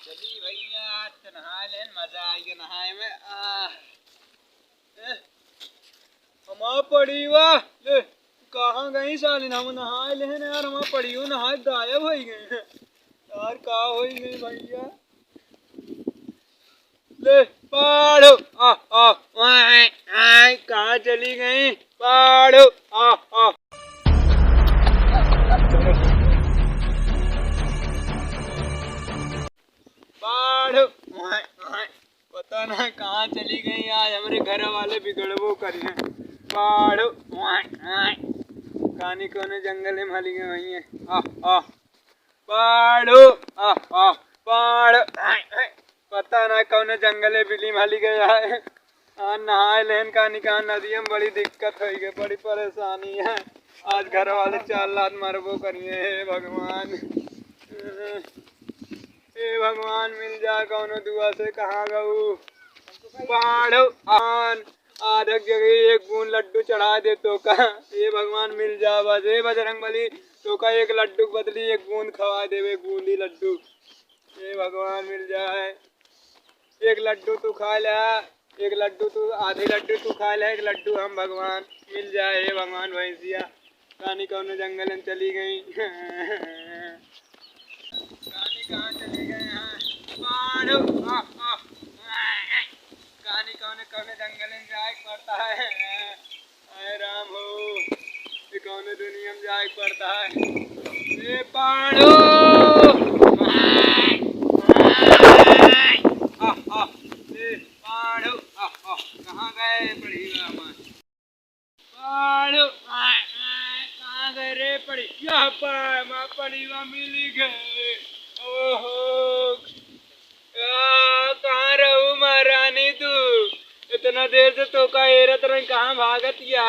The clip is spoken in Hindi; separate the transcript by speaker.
Speaker 1: चली भैया आज तो नहा लेन मजा आएगा नहाए में हम पड़ी वाह ले कहाँ गई सालिन हम नहाए लेन यार हम पड़ी हूँ नहाए गायब हो गए यार कहाँ हो गई भैया ले पाड़ो आ कहाँ चली गई पाड़ो आ पाड़ो पता ना कहाँ चली गई आज हमारे घर वाले बिगड़बो करिए पाड़ो कहानी कोने जंगल में हली गई वही है आ पाड़ो पाड़ो पता ना कौन जंगल में बिल्ली हली गया है नहाए लेन कहानी कहाँ नदी में बड़ी दिक्कत हो गई बड़ी परेशानी है आज घर वाले 4 लात मरबो करिए हे भगवान हे भगवान मिल जा कौनो दुआ से कहाँ गऊ पाड़ो आधा जगह एक बूंद लड्डू चढ़ा दे तो का ये भगवान मिल जा बस हे बजरंगबली तो का एक लड्डू बदली एक बूंद खवा दे एक बूंदी लड्डू ये भगवान मिल जाए एक लड्डू तू खा ले एक लड्डू तू आधे लड्डू तू खा ले एक लड्डू हम भगवान मिल जाए हे भगवान भैंसिया कहानी कौन जंगल में चली गई कहानी कहाँ चली गए हैं पाड़ो कहानी कौन जंगल में जाए पड़ता है अरे राम हो ये कौन दुनिया में जाए पड़ता है ये पाड़ो पाड़ो कहाँ गए पड़ी पाड़ो कहाँ गए रे पड़ी यहाँ पर माँ पड़ी वहाँ मिली गए ओहो कहाँ रहू महारानी तू इतना देर से तो का एरत रही कहाँ भागत या